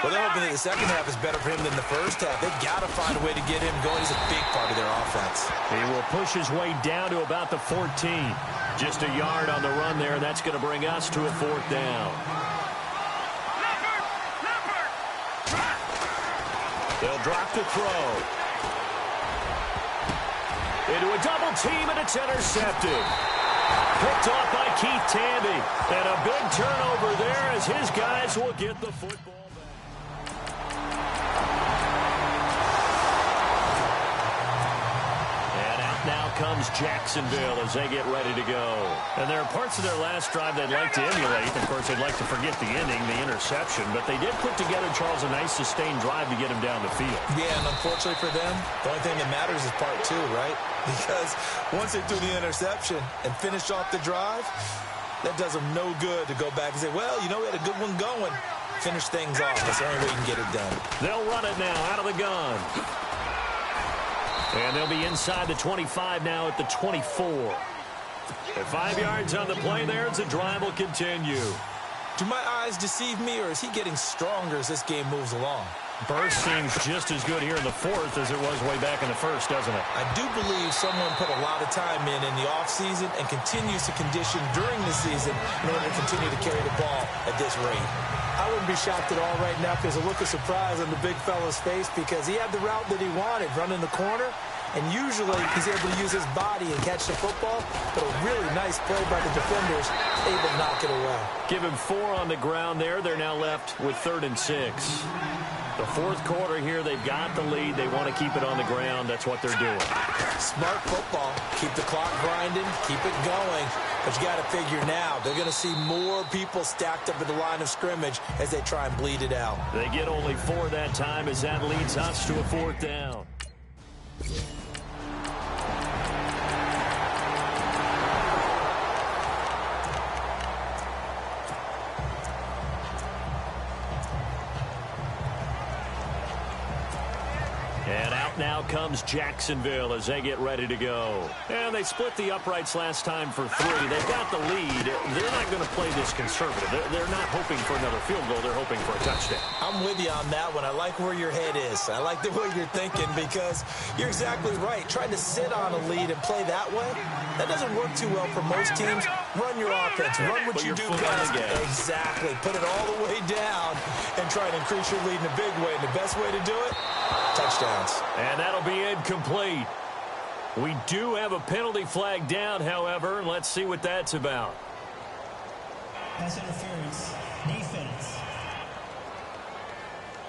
Well, they're hoping that the second half is better for him than the first half. They've got to find a way to get him going. He's a big part of their offense. He will push his way down to about the 14. Just a yard on the run there. That's going to bring us to a 4th down. They'll drop the throw. Into a double team, and it's intercepted. Picked off by Keith Tandy. And a big turnover there as his guys will get the football back. And out now comes Jacksonville as they get ready to go. And there are parts of their last drive they'd like to emulate. Of course, they'd like to forget the ending, the interception. But they did put together, Charles, a nice sustained drive to get him down the field. Yeah, and unfortunately for them, the only thing that matters is part 2, right? Because once they threw the interception and finished off the drive, that does them no good to go back and say, well, you know, we had a good one going. Finish things off. That's the only way you can get it done. They'll run it now out of the gun. And they'll be inside the 25 now at the 24. At 5 yards on the play there as the drive will continue. Do my eyes deceive me, or is he getting stronger as this game moves along? Burst seems just as good here in the 4th as it was way back in the 1st, doesn't it? I do believe someone put a lot of time in the offseason and continues to condition during the season in order to continue to carry the ball at this rate. I wouldn't be shocked at all right now because there's a look of surprise on the big fella's face because he had the route that he wanted, running the corner, and usually he's able to use his body and catch the football, but a really nice play by the defenders, able to knock it away. Give him 4 on the ground there. They're now left with 3rd and 6. The 4th quarter here, they've got the lead. They want to keep it on the ground. That's what they're doing. Smart football. Keep the clock grinding. Keep it going. But you got to figure now, they're going to see more people stacked up at the line of scrimmage as they try and bleed it out. They get only 4 that time as that leads us to a 4th down. And out now comes Jacksonville as they get ready to go. And they split the uprights last time for 3. They've got the lead. They're not going to play this conservative. They're not hoping for another field goal. They're hoping for a touchdown. I'm with you on that one. I like where your head is. I like the way you're thinking because you're exactly right. Trying to sit on a lead and play that way, that doesn't work too well for most teams. Run your offense. Run what you do best. Exactly. Put it all the way down and try to increase your lead in a big way. And the best way to do it, touchdowns. And that'll be incomplete. We do have a penalty flag down, however. Let's see what that's about. Pass interference. Defense.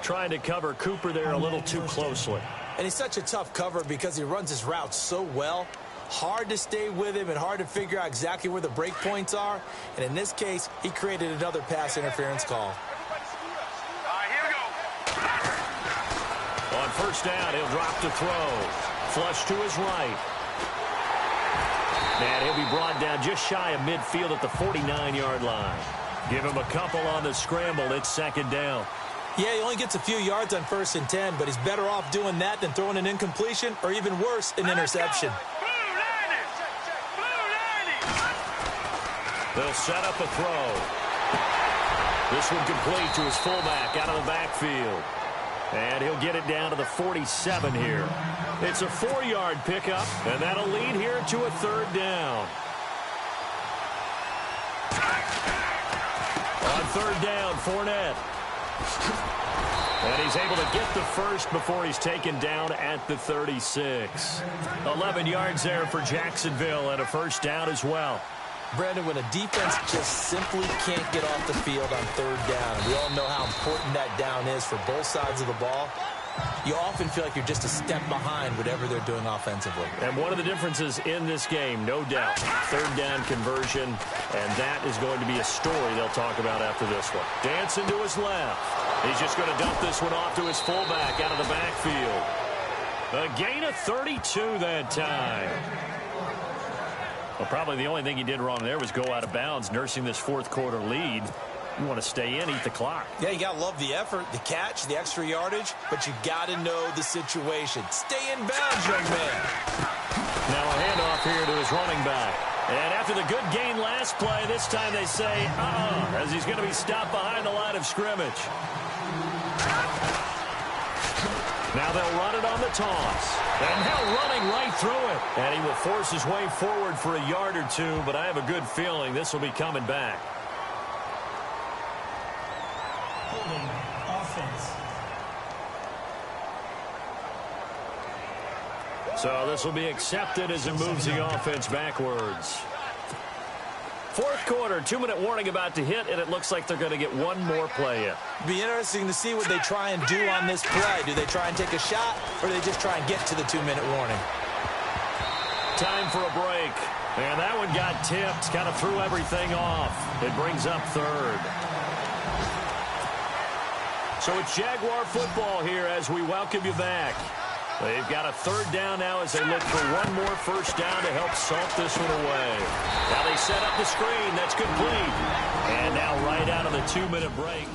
Trying to cover Cooper there a little too closely. And he's such a tough cover because he runs his route so well. Hard to stay with him and hard to figure out exactly where the break points are. And in this case, he created another pass interference call. On 1st down, he'll drop the throw. Flush to his right. And he'll be brought down just shy of midfield at the 49-yard line. Give him a couple on the scramble. It's 2nd down. Yeah, he only gets a few yards on 1st and 10, but he's better off doing that than throwing an incompletion or even worse, an interception. They'll set up a throw. This one complete to his fullback out of the backfield. And he'll get it down to the 47 here. It's a 4-yard pickup, and that'll lead here to a 3rd down. On 3rd down, Fournette. And he's able to get the first before he's taken down at the 36. 11 yards there for Jacksonville and a first down as well. Brandon, when a defense just simply can't get off the field on third down, and we all know how important that down is for both sides of the ball, you often feel like you're just a step behind whatever they're doing offensively. And one of the differences in this game, no doubt, third down conversion, and that is going to be a story they'll talk about after this one. Dancing to his left. He's just going to dump this one off to his fullback out of the backfield. A gain of 32 that time. Well, probably the only thing he did wrong there was go out of bounds, nursing this fourth quarter lead. You want to stay in, eat the clock. Yeah, you got to love the effort, the catch, the extra yardage, but you got to know the situation. Stay in bounds, young man. Now a handoff here to his running back. And after the good gain last play, this time they say, as he's going to be stopped behind the line of scrimmage. Now they'll run it on the toss. And now running right through it. And he will force his way forward for a yard or two, but I have a good feeling this will be coming back. Holding offense. So this will be accepted as it moves the offense backwards. Fourth quarter, 2-minute warning about to hit, and it looks like they're going to get one more play in. Be interesting to see what they try and do on this play. Do they try and take a shot, or do they just try and get to the 2-minute warning? Time for a break. And that one got tipped, kind of threw everything off. It brings up third. So it's Jaguar football here as we welcome you back. They've got a third down now as they look for one more first down to help salt this one away. Now they set up the screen. That's complete. And now right out of the 2-minute break.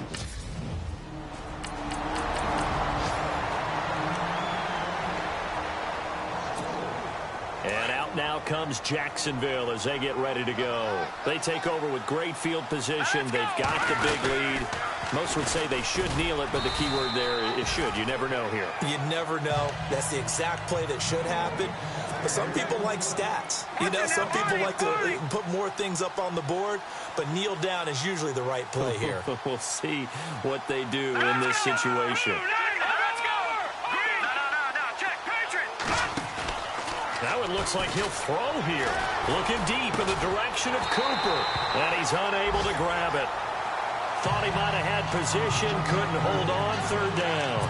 And out now comes Jacksonville as they get ready to go. They take over with great field position. They've got the big lead. Most would say they should kneel it, but the key word there is should. You never know here. You never know. That's the exact play that should happen. But some people like stats. You know, some people like to put more things up on the board, but kneel down is usually the right play here. We'll see what they do in this situation. That one looks like he'll throw here. Looking deep in the direction of Cooper. And he's unable to grab it. Thought he might have had position, couldn't hold on, third down.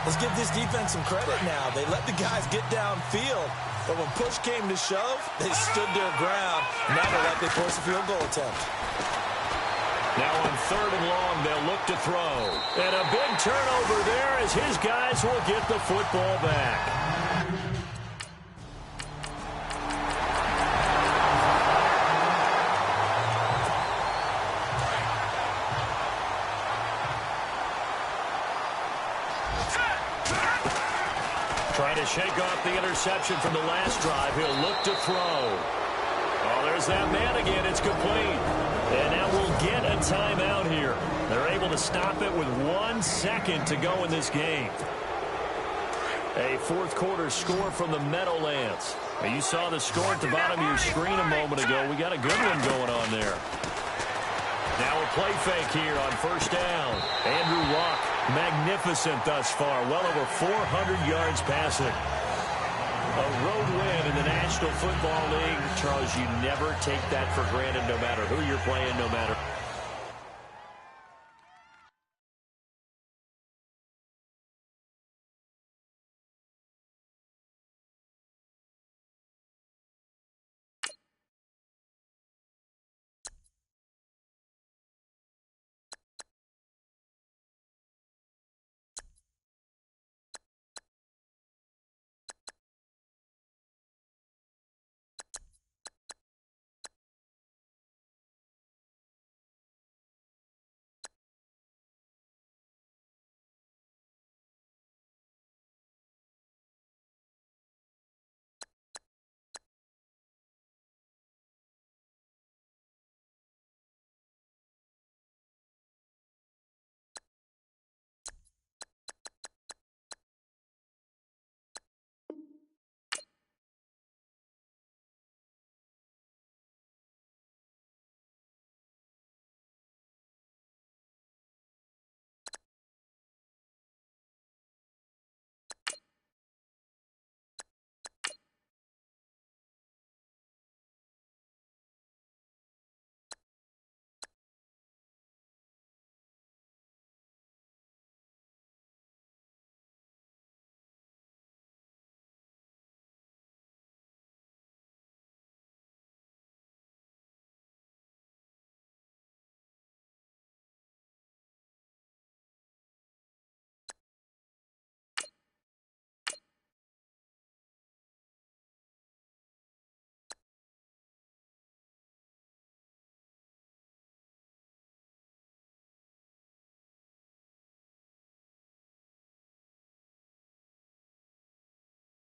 Let's give this defense some credit now. They let the guys get downfield, but when push came to shove, they stood their ground. Now they're likely to force a field goal attempt. Now on third and long, they'll look to throw. And a big turnover there as his guys will get the football back. Trying to shake off the interception from the last drive. He'll look to throw. Oh, there's that man again. It's complete. And now we'll get a timeout here. They're able to stop it with 1 second to go in this game. A fourth quarter score from the Meadowlands. Now, you saw the score at the bottom of your screen a moment ago. We got a good one going on there. Now a play fake here on first down. Andrew Luck, magnificent thus far. Well over 400 yards passing. A road win in the National Football League. Charles, you never take that for granted no matter who you're playing, no matter